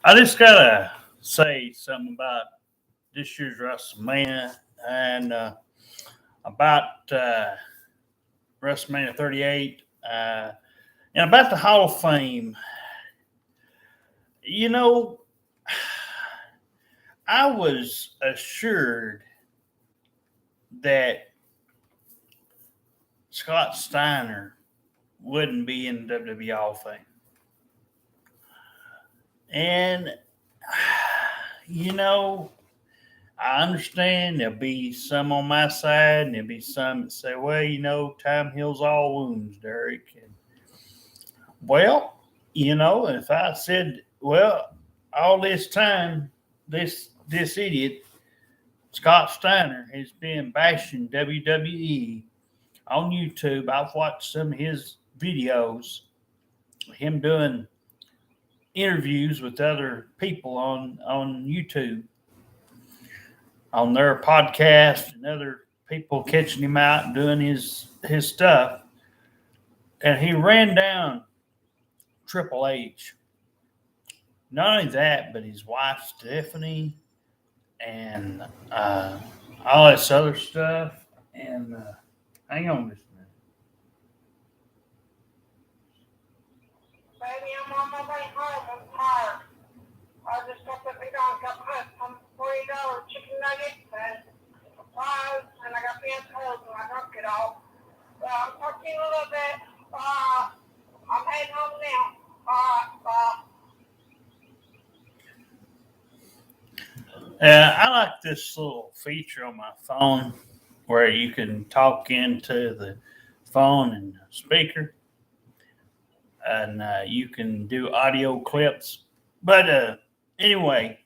I just gotta say something about this year's WrestleMania and about WrestleMania 38 and about the Hall of Fame. You know, I was assured that Scott Steiner wouldn't be in the WWE Hall of Fame. And, you know, I understand there'll be some on my side, and there'll be some that say, well, time heals all wounds, Derek. And, well, if I said, well, all this time, this idiot, Scott Steiner, has been bashing WWE on YouTube. I've watched some of his videos, him doing interviews with other people on YouTube, on their podcast, and other people catching him out and doing his stuff. And he ran down Triple H. Not only that, but his wife Stephanie and all this other stuff. And hang on just a minute. Baby, I'm on my way home. I'm tired. I just got the big on got some $40 chicken nuggets and fries, and I got beans toast, and I drunk it all. So I'm talking a little bit. I'm heading home now. I like this little feature on my phone where you can talk into the phone and speaker, and you can do audio clips. But anyway,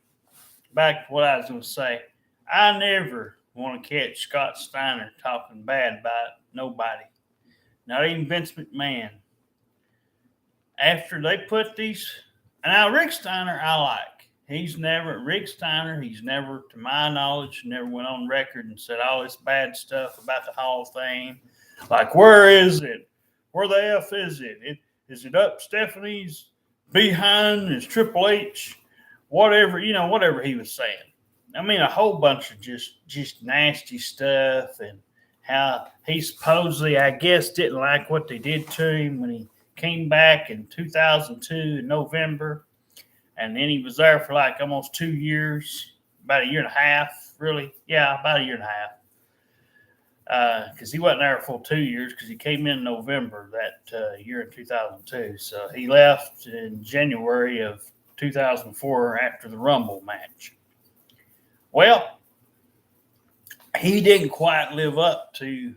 back to what I was going to say. I never want to catch Scott Steiner talking bad about nobody, not even Vince McMahon. After they put these, and now Rick Steiner, I like. Rick Steiner, he's never, to my knowledge, never went on record and said all this bad stuff about the Hall of Fame. Like, where is it? Where the F is it? Is it up Stephanie's behind? Is Triple H? Whatever he was saying. I mean, a whole bunch of just nasty stuff, and how he supposedly, I guess, didn't like what they did to him when he came back in 2002 in November. And then he was there for like almost 2 years, about a year and a half, really. Yeah, about a year and a half. Because he wasn't there for 2 years, because he came in November that year in 2002. So he left in January of 2004 after the Rumble match. Well, he didn't quite live up to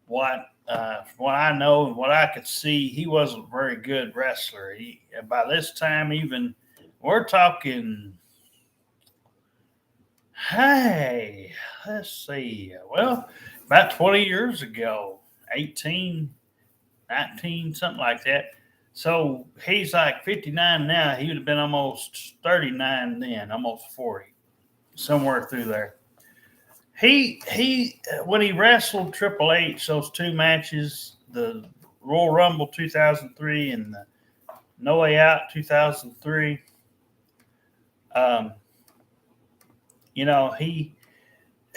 what I know and what I could see. He wasn't a very good wrestler. By this time, even we're talking, hey, let's see. Well, about 20 years ago, 18, 19, something like that. So he's like 59 now. He would have been almost 39 then, almost 40, somewhere through there. He when he wrestled Triple H, those two matches, the Royal Rumble 2003 and the No Way Out 2003,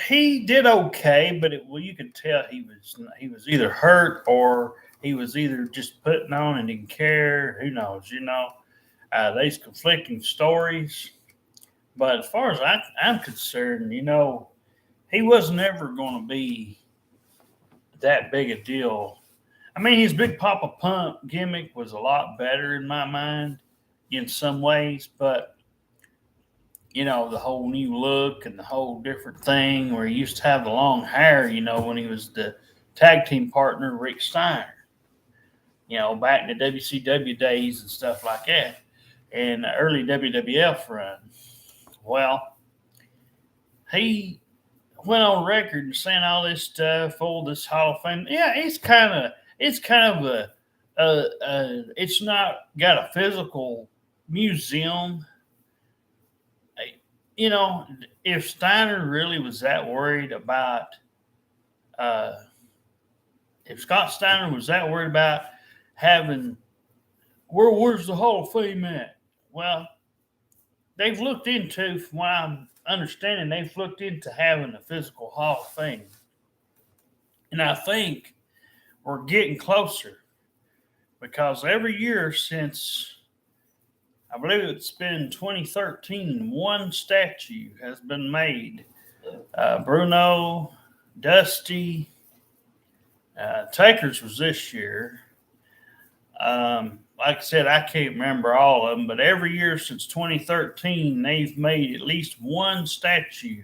he did okay, but you could tell he was either hurt, or he was either just putting on and didn't care. Who knows? There's conflicting stories. But as far as I'm concerned, he was never going to be that big a deal. I mean, his Big Papa Pump gimmick was a lot better in my mind in some ways, but, the whole new look and the whole different thing where he used to have the long hair, when he was the tag team partner, Rick Steiner, back in the WCW days and stuff like that, and the early WWF run. Well, he went on record and saying all this stuff, all this Hall of Fame. Yeah, it's kind of it's not got a physical museum. If Steiner really was that worried about, if Scott Steiner was that worried about having, where's the Hall of Fame at? Well, they've looked into, from what I'm understanding, they've looked into having a physical Hall of Fame. And I think we're getting closer because every year since, I believe it's been 2013, one statue has been made. Bruno, Dusty, Taker's was this year. Like I said, I can't remember all of them, but every year since 2013, they've made at least one statue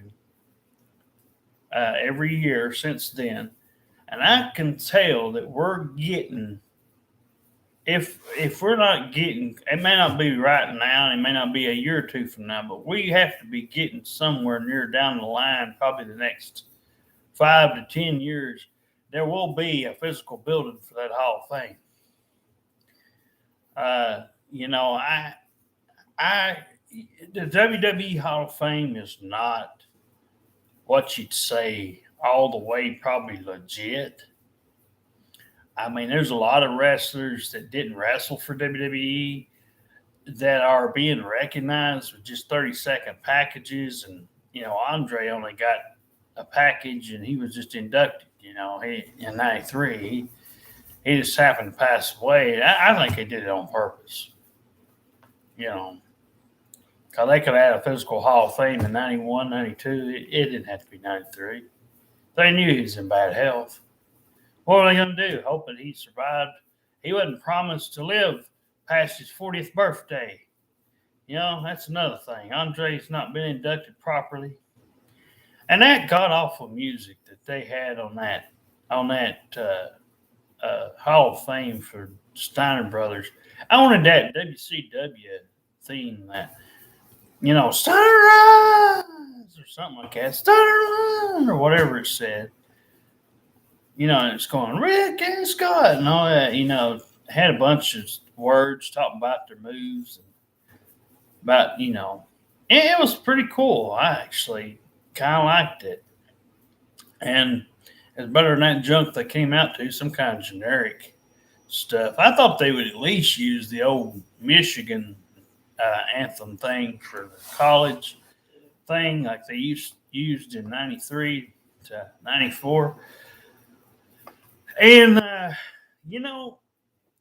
every year since then. And I can tell that we're getting, if we're not getting, it may not be right now, it may not be a year or two from now, but we have to be getting somewhere near down the line, probably the next 5 to 10 years, there will be a physical building for that Hall of Fame. You know, the WWE Hall of Fame is not what you'd say all the way probably legit. I mean, there's a lot of wrestlers that didn't wrestle for WWE that are being recognized with just 30-second packages. And, you know, Andre only got a package and he was just inducted, you know, in 93. He just happened to pass away. I think they did it on purpose, you know, because they could have had a physical Hall of Fame in 91, 92. It didn't have to be 93. They knew he was in bad health. What were they going to do? Hoping he survived. He wasn't promised to live past his 40th birthday. You know, that's another thing. Andre's not been inducted properly. And that god-awful music that they had on that Hall of Fame for Steiner Brothers. I wanted that WCW theme, that, you know, Steiner Rise or something like that. Steiner Rise or whatever it said. You know, and it's going, Rick and Scott and all that, you know, had a bunch of words talking about their moves and about, you know, it was pretty cool. I actually kind of liked it. And it's better than that junk they came out to, some kind of generic stuff. I thought they would at least use the old Michigan anthem thing for the college thing like they used in 93 to 94. And, you know,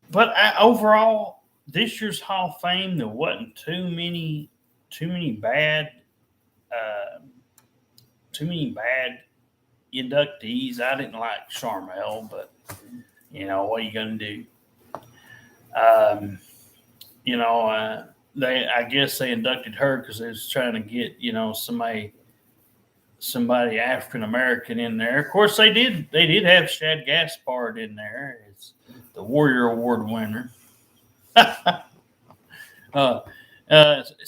but overall, this year's Hall of Fame, there wasn't too many bad inductees. I didn't like Charmel, but, you know, what are you going to do? You know, I guess they inducted her because they was trying to get, you know, somebody African American in there. Of course, they did have Shad Gaspard in there. It's the Warrior Award winner. It's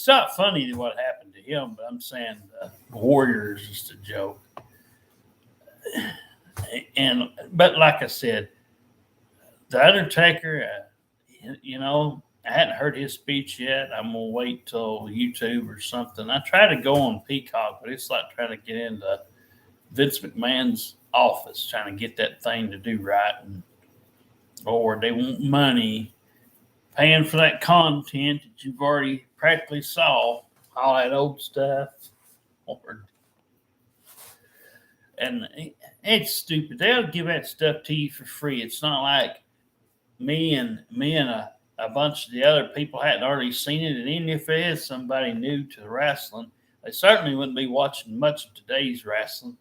not funny what happened to him, but I'm saying the Warrior is just a joke. But like I said, the Undertaker, you know, I hadn't heard his speech yet. I'm gonna wait till YouTube or something. I try to go on Peacock, but it's like trying to get into Vince McMahon's office, trying to get that thing to do right. Or they want money, paying for that content that you've already practically saw, all that old stuff. And it's stupid. They'll give that stuff to you for free. It's not like me and a bunch of the other people hadn't already seen it. And even if it is somebody new to the wrestling, they certainly wouldn't be watching much of today's wrestling.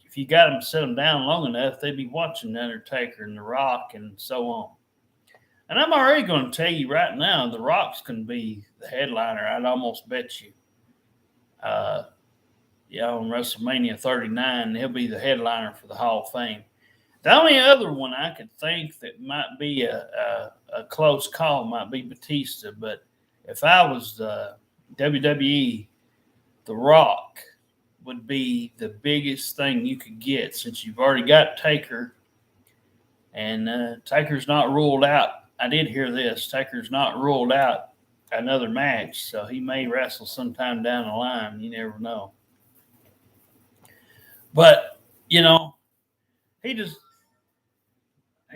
If you got them to sit them down long enough, they'd be watching The Undertaker and The Rock and so on. And I'm already going to tell you right now, The Rock's going to be the headliner. I'd almost bet you. On WrestleMania 39, he'll be the headliner for the Hall of Fame. The only other one I could think that might be a close call might be Batista. But if I was the WWE, The Rock would be the biggest thing you could get since you've already got Taker. And Taker's not ruled out. I did hear this. Taker's not ruled out another match. So he may wrestle sometime down the line. You never know. But, you know, he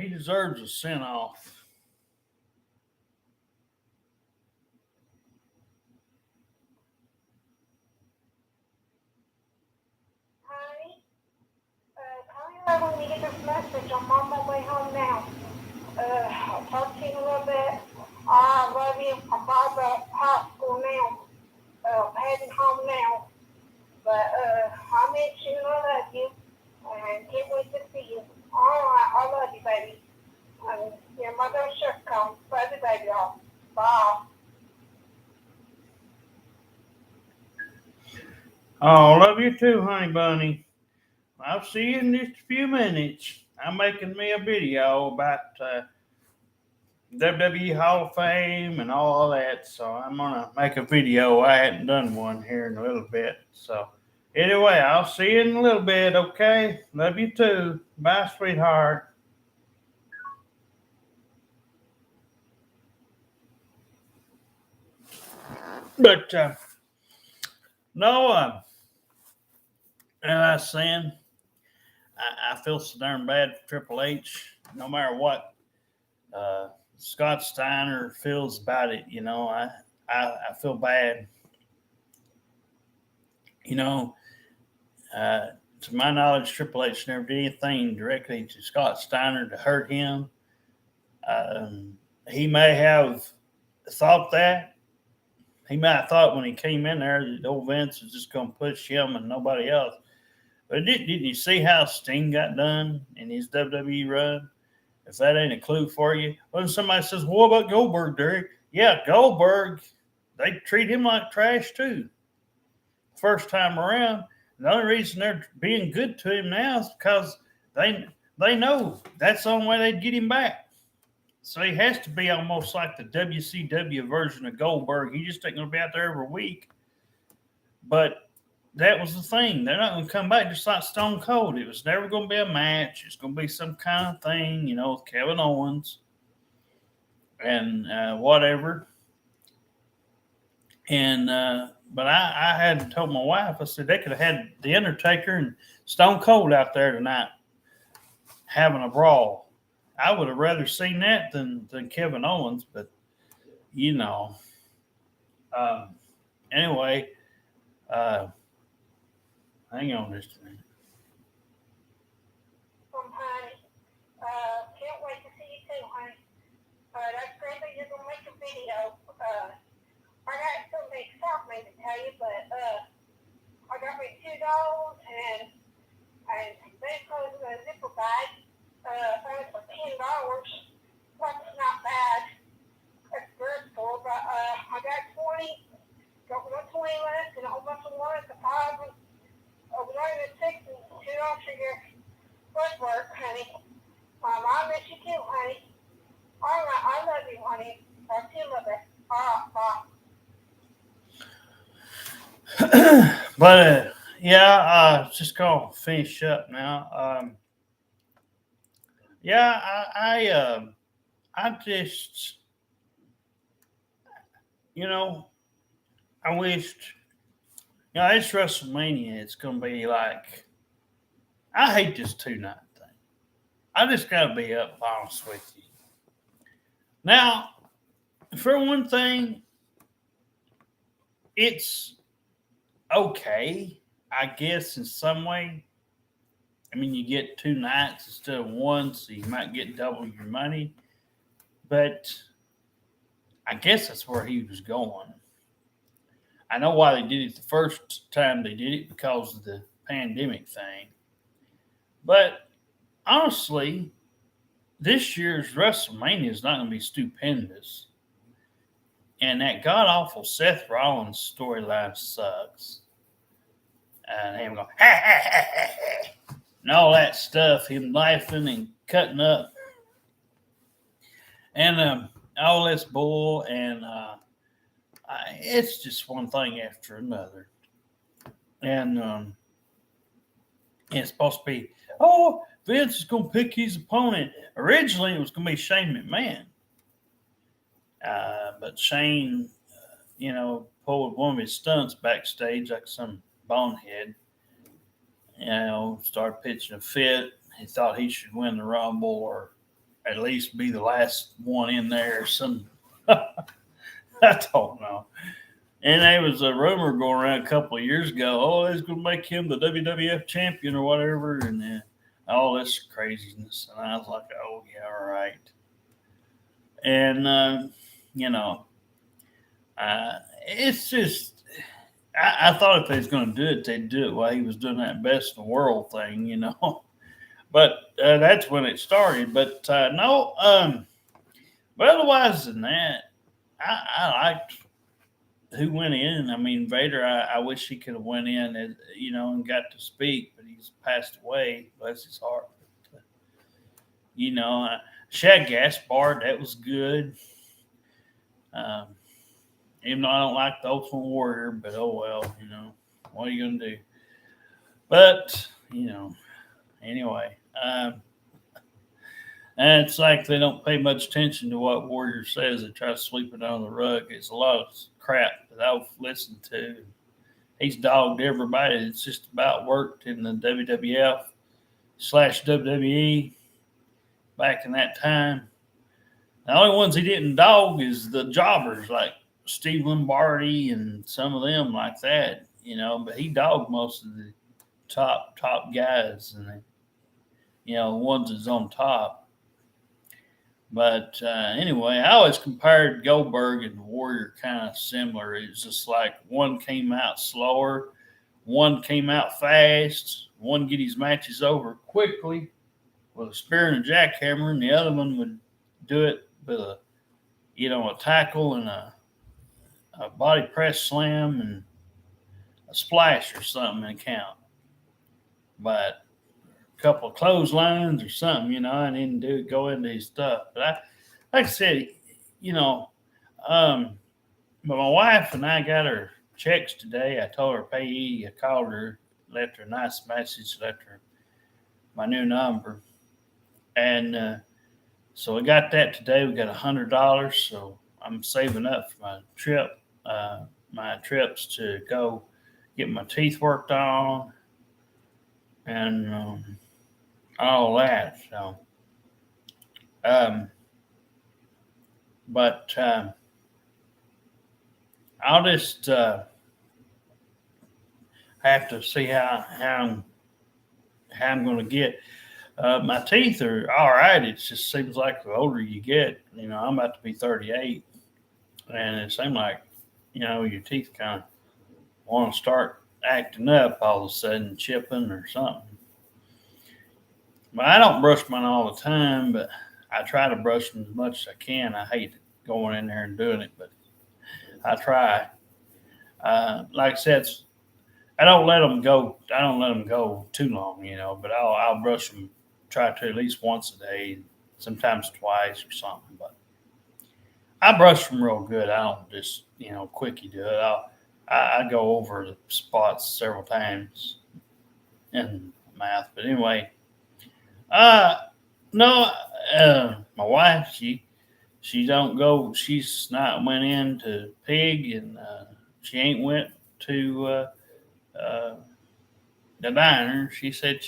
deserves a send-off. leave this message. I'm on my way home now. I'll talk to you in a little bit. I love you. I'm Bob at high school now. Heading home now. But I miss you and I love you. And can't wait to see you. Alright, I love you, baby. Your mother should come. Love you, baby. Y'all. Bye. Oh, love you too, honey bunny. I'll see you in just a few minutes. I'm making me a video about WWE Hall of Fame and all that, so I'm gonna make a video. I hadn't done one here in a little bit, so anyway, I'll see you in a little bit. Okay, love you too. Bye, sweetheart. But no, and I was saying, I feel so darn bad for Triple H. No matter what Scott Steiner feels about it, I feel bad. To my knowledge, Triple H never did anything directly to Scott Steiner to hurt him. He may have thought that. He might have thought when he came in there that old Vince was just going to push him and nobody else. But didn't you see how Sting got done in his WWE run? If that ain't a clue for you. When somebody says, well, what about Goldberg, Derek? Yeah, Goldberg, they treat him like trash too. First time around. The only reason they're being good to him now is because they know that's the only way they'd get him back. So he has to be almost like the WCW version of Goldberg. He just ain't going to be out there every week. But that was the thing. They're not going to come back just like Stone Cold. It was never going to be a match. It's going to be some kind of thing, with Kevin Owens and whatever. And but I had told my wife, I said they could have had The Undertaker and Stone Cold out there tonight having a brawl. I would have rather seen that than Kevin Owens, but anyway, hang on just a minute. Honey, can't wait to see you too, honey. That's great that you're gonna make a video. I got something exciting to tell you, but I got me $2 and they closed a zipper bag. Found it for $10. That's not bad. That's good for, but I got 20. Got 120 left, and a whole bunch of one at the 5 and 1 and 6 and $2 for your blood work, honey. I miss you too, honey. All right, I love you, honey. Talk to you a little bit. All right, bye. But just gonna finish up now. I just, I wished, it's WrestleMania. It's gonna be like, I hate this 2-night thing. I just gotta be up honest with you. Now, for one thing, it's okay, I guess, in some way. I mean, you get 2 nights instead of one, so you might get double your money. But I guess that's where he was going. I know why they did it the first time they did it, because of the pandemic thing. But honestly, this year's WrestleMania is not going to be stupendous. And that god-awful Seth Rollins storyline sucks. And him going, ha, ha, ha, ha, ha, and all that stuff, him laughing and cutting up. And all this bull, and it's just one thing after another. And it's supposed to be, Vince is going to pick his opponent. Originally, it was going to be Shane McMahon. But Shane, pulled one of his stunts backstage like some bonehead. Started pitching a fit. He thought he should win the Rumble or at least be the last one in there or something. I don't know. And there was a rumor going around a couple of years ago, it's going to make him the WWF champion or whatever. And all this craziness. And I was like, oh, yeah, all right. And, you know, it's just, I thought if they was going to do it, they'd do it while he was doing that best in the world thing, you know. But that's when it started. But no, but otherwise than that, I liked who went in. I mean, Vader. I wish he could have went in, and and got to speak, but he's passed away. Bless his heart. But, you know, Shad Gaspard. That was good. Um, Even though I don't like the Ultimate Warrior, but oh well. What are you gonna do? But anyway. And it's like they don't pay much attention to what Warrior says. They try to sweep it under the rug. It's a lot of crap that I've listened to. He's dogged everybody that's just about worked in the WWF/WWE back in that time. The only ones he didn't dog is the jobbers like Steve Lombardi and some of them like that, but he dogged most of the top guys and the ones that's on top. But anyway, I always compared Goldberg and Warrior kind of similar. It's just like one came out slower, one came out fast, one get his matches over quickly with a spear and a jackhammer, and the other one would do it with a tackle and a body press slam and a splash or something and count. But couple of clotheslines or something, and then go into his stuff. But like I said, but my wife and I got her checks today. I told her payee. I called her, left her a nice message, left her my new number, and so we got that today. We got $100, so I'm saving up for my trip, my trips to go get my teeth worked on, and all that. So, but I'll just have to see how I'm going to get. My teeth are all right. It just seems like the older you get, I'm about to be 38, and it seems like your teeth kind of want to start acting up all of a sudden, chipping or something. But I don't brush mine all the time, but I try to brush them as much as I can. I hate going in there and doing it, but I try. Like I said, I don't let them go. I don't let them go too long, But I'll brush them. Try to at least once a day, sometimes twice or something. But I brush them real good. I don't just quickie do it. I go over the spots several times in the mouth. But anyway. No, my wife, she don't go. She's not went into Pig, and she ain't went to the diner. She said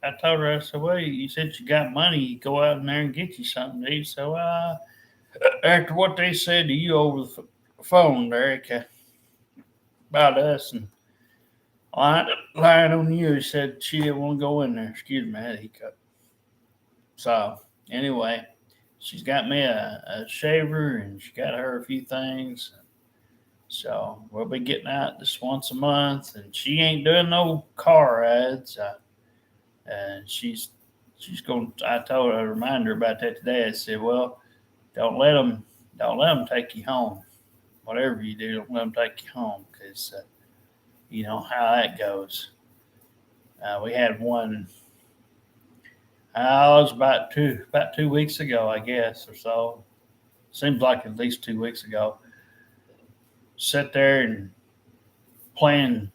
I told her, I said, well, you said you got money. You go out in there and get you something to eat. So after what they said to you over the phone, Derek, about us and lying on you, he said she didn't want to go in there. Excuse me, I had a hiccup. So anyway, she's got me a shaver, and she got her a few things. So we'll be getting out just once a month, and she ain't doing no car rides. And she's going. I told her, I reminded her about that today. I said, well, don't let them take you home. Whatever you do, don't let them take you home, because you know how that goes. We had one. It was about 2 weeks ago, I guess, or so. Seems like at least 2 weeks ago. Sat there and playing,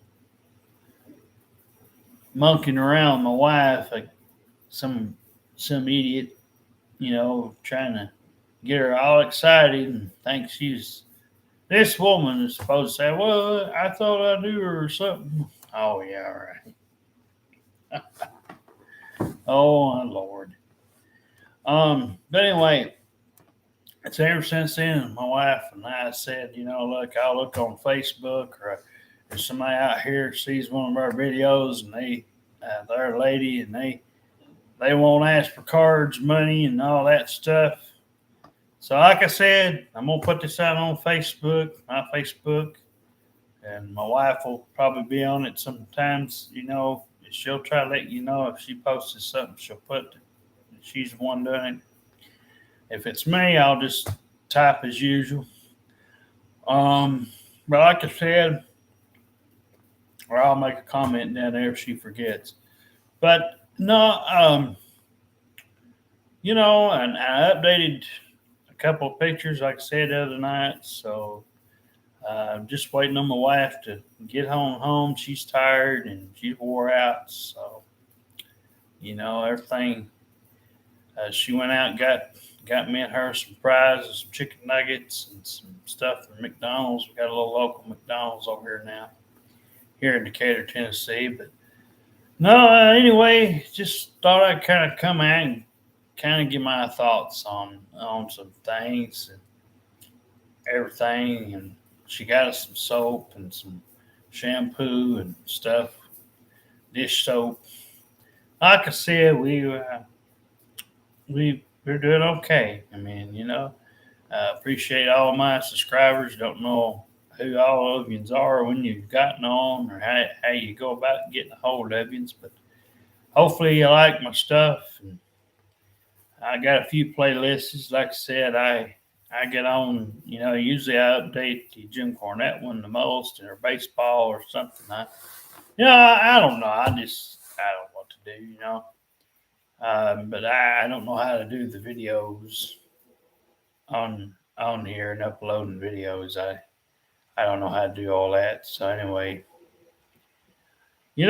monkeying around with my wife, like some idiot, trying to get her all excited and think she's. This woman is supposed to say, well, I thought I knew her or something. Oh, yeah, all right. Oh, my Lord. But anyway, it's ever since then, my wife and I said, look, I'll look on Facebook, or somebody out here sees one of our videos, and they're a lady, and they they won't ask for cards, money, and all that stuff. So, like I said, I'm gonna put this out on Facebook, my Facebook, and my wife will probably be on it sometimes. She'll try to let you know if she posts something. She'll put she's the one doing it. If it's me, I'll just type as usual. But like I said, or I'll make a comment down there if she forgets. But no, and I updated a couple of pictures, like I said the other night. So I'm just waiting on my wife to get home. She's tired and she's wore out. So, everything. She went out and got me and her some fries and some chicken nuggets and some stuff from McDonald's. We got a little local McDonald's over here now, here in Decatur, Tennessee. But no, anyway, just thought I'd kind of come out and kind of give my thoughts on some things and everything. And she got us some soap and some shampoo and stuff, dish soap. Like I said, we're doing okay. I mean, appreciate all my subscribers. Don't know who all of yous are, when you've gotten on, or how you go about getting a hold of yous, but hopefully you like my stuff. And I got a few playlists. Like I said, I get on, usually I update the Jim Cornette one the most, or baseball or something. I don't know. I don't know what to do, but I don't know how to do the videos on here and uploading videos. I don't know how to do all that. So anyway, if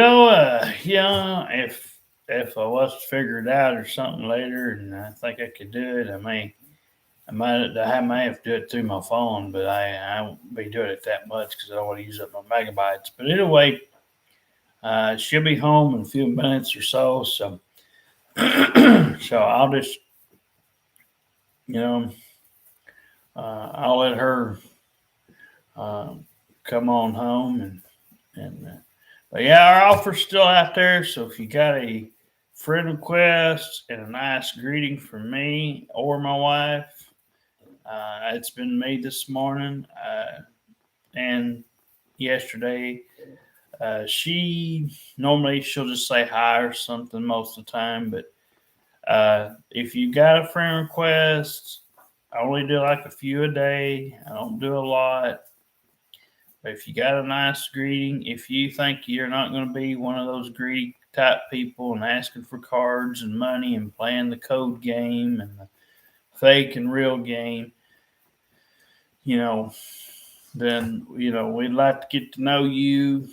I was to figure it out or something later, and I think I could do it, I may have to do it through my phone, but I won't be doing it that much because I don't want to use up my megabytes. But anyway, she'll be home in a few minutes or so. So I'll just, I'll let her come on home but yeah, our offer's still out there. So if you got a friend request and a nice greeting from me or my wife, it's been made this morning and yesterday. She'll just say hi or something most of the time, but if you got a friend request, I only do like a few a day. I don't do a lot. But if you got a nice greeting, if you think you're not going to be one of those greedy type people and asking for cards and money and playing the code game and the fake and real game, then, we'd like to get to know you.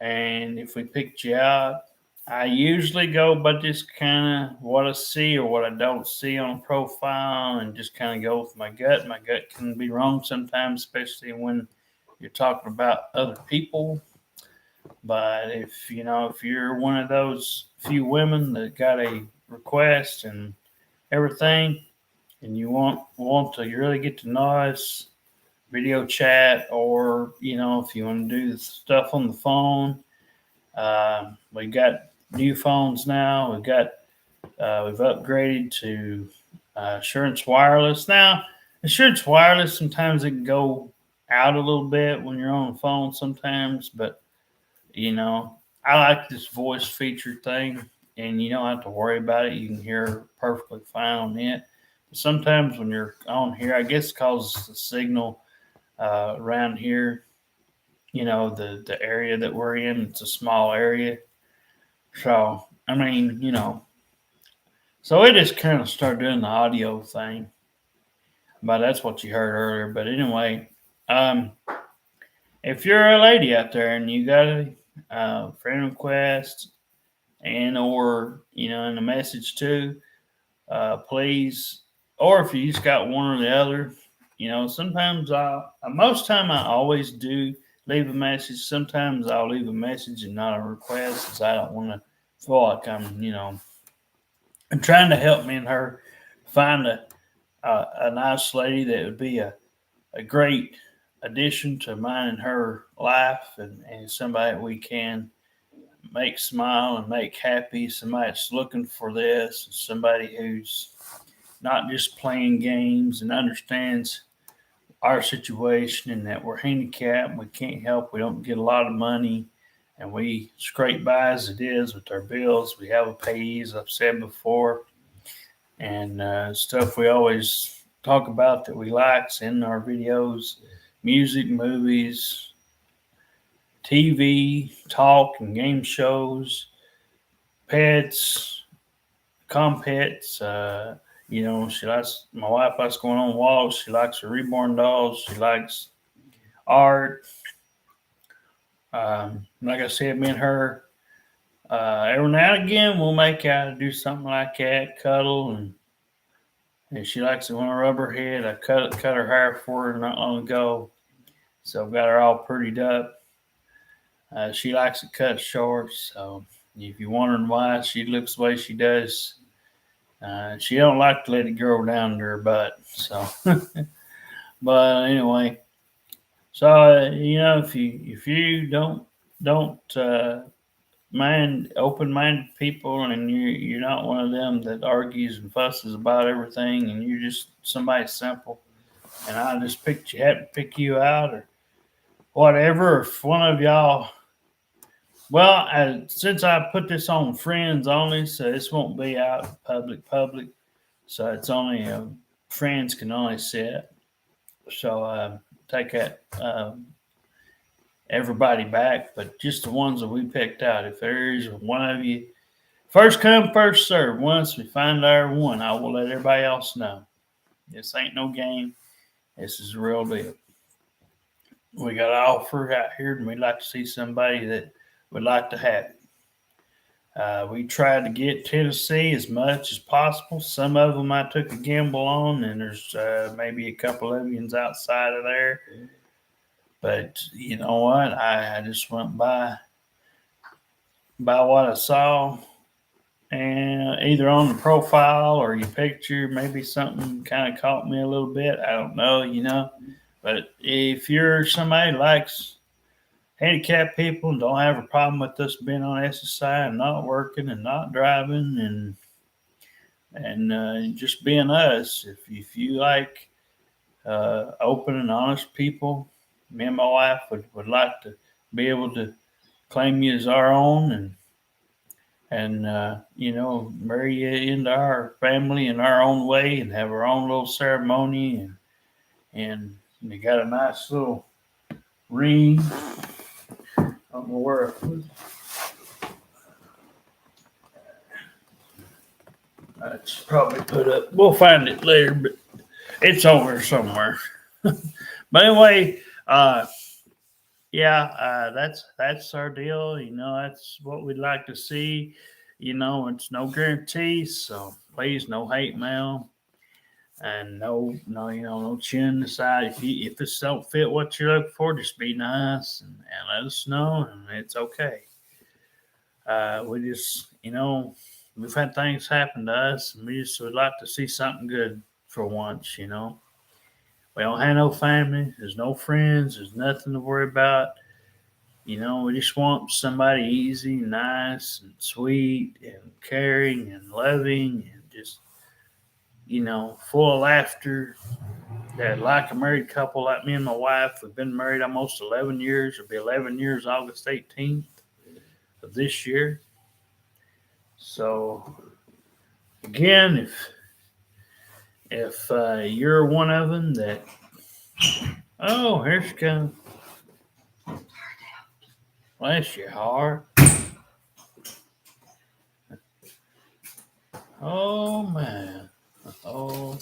And if we picked you out, I usually go by just kind of what I see or what I don't see on a profile and just kind of go with my gut. My gut can be wrong sometimes, especially when you're talking about other people. But if you're one of those few women that got a request and everything, and you want to really get to know us, video chat, or if you want to do stuff on the phone, we got new phones now. We've upgraded to Assurance Wireless. Now, Assurance Wireless, sometimes it can go out a little bit when you're on the phone sometimes, but I like this voice feature thing, and you don't have to worry about it. You can hear perfectly fine on it. But sometimes when you're on here, I guess because the signal around here, the area that we're in, it's a small area. So, so it just kind of started doing the audio thing. But that's what you heard earlier. But anyway, if you're a lady out there and you got a friend request or, in a message too, please, or if you just got one or the other, sometimes most time I always do leave a message. Sometimes I'll leave a message and not a request because I don't want to feel like I'm trying to help me and her find a nice lady that would be a great addition to mine and her life and somebody that we can make smile and make happy, somebody that's looking for this, somebody who's not just playing games and understands our situation and that we're handicapped, we can't help, we don't get a lot of money, and we scrape by as it is with our bills. We have a payee, as I've said before, and stuff we always talk about that we like in our videos, music, movies, TV, talk and game shows, pets, compets. She likes my wife likes going on walks. She likes her reborn dolls. She likes art. Like I said, me and her, every now and again we'll make out and do something like that, cuddle, and she likes it when I rub her head. I cut her hair for her not long ago, so I've got her all prettied up. She likes it cut short, so if you're wondering why she looks the way she does, she don't like to let it grow down to her butt. So, but anyway, so if you don't mind open-minded people, and you're not one of them that argues and fusses about everything, and you're just somebody simple, and I just had to pick you out or whatever. If one of y'all, well, since I put this on friends only, so this won't be out public, so it's only friends can only see it. So take that everybody back, but just the ones that we picked out. If there's one of you, first come, first serve. Once we find our one, I will let everybody else know. This ain't no game. This is the real deal. We got an offer out here, and we'd like to see somebody that would like to have it. We tried to get Tennessee as much as possible. Some of them I took a gamble on, and there's maybe a couple of Indians outside of there. But you know what? I just went by what I saw, and either on the profile or your picture, maybe something kind of caught me a little bit. I don't know, But if you're somebody who likes handicapped people and don't have a problem with us being on SSI and not working and not driving and just being us, if you like open and honest people, me and my wife would like to be able to claim you as our own and marry you into our family in our own way and have our own little ceremony and you got a nice little ring. I don't know where it was. It's probably put up. We'll find it later, but it's over somewhere. But anyway, that's our deal. That's what we'd like to see. It's no guarantees, so please, no hate mail, and no chin the side. If this don't fit what you're looking for, just be nice and let us know, and it's okay. We just, we've had things happen to us, and we just would like to see something good for once. We don't have no family. There's no friends. There's nothing to worry about. We just want somebody easy, nice, and sweet, and caring, and loving, and just, full of laughter. That like a married couple like me and my wife. We've been married almost 11 years. It'll be 11 years August 18th of this year. So, again, if you're one of them that, oh, here she comes. Bless your heart. Oh, man. Oh,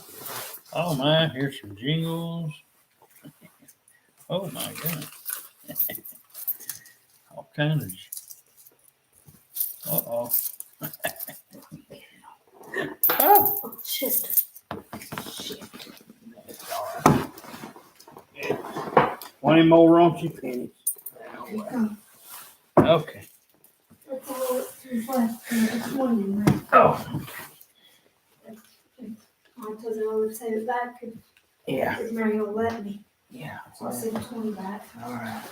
man. Here's some jingles. Oh, my goodness. All kinds of. Uh-oh. Oh, shit. Yeah. 20 more raunchy pennies. Okay. That's all that's left. It's morning, right? Oh. I told her I would save it back if Mary will let me. Yeah. So I'll save 20 back. All right.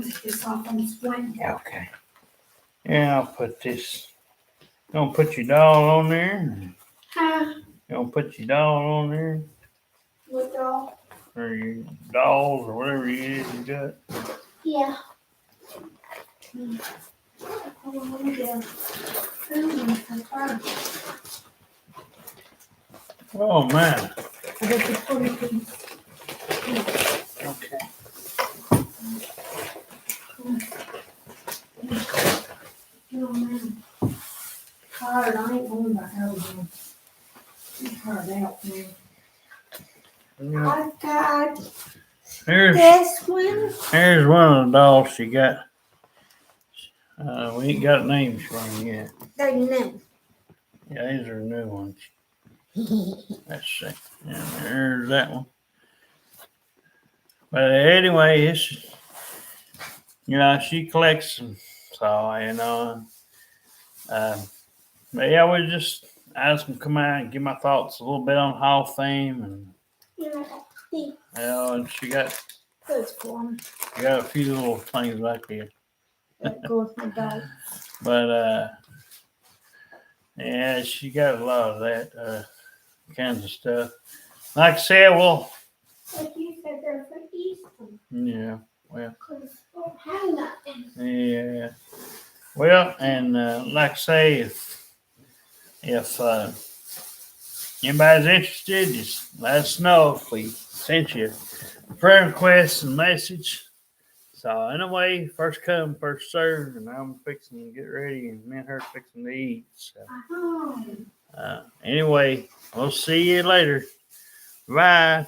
Put this off on the swing. Okay. Yeah, I'll put this. Gonna put your doll on there. Huh? Gonna put your doll on there, What doll? or your dolls, or whatever it is you got. Yeah. Hold on, let me get Oh man. I got the 20 piece. Okay. Oh man. Tired. I ain't going back out again. I'm tired out, man. Yeah. I've got Here's this one. here's one of the dolls she got. We ain't got names for them yet. They're new. Yeah, these are new ones. Let's see. Yeah, there's that one. But anyway, it's she collects them, so but yeah, I was gonna come out and give my thoughts a little bit on Hall of Fame, and and she got a few little things like that. That goes with my dog. But yeah, she got a lot of that kinds of stuff. Like I said, well, Like you said, they're for Easter. yeah, well, Because I don't have nothing. yeah, well, and like I say, if anybody's interested, just let us know if we sent you a prayer request and message. So anyway, first come, first serve, and I'm fixing to get ready, and me and her fixing to eat. So Uh-huh. anyway, we'll see you later. Bye.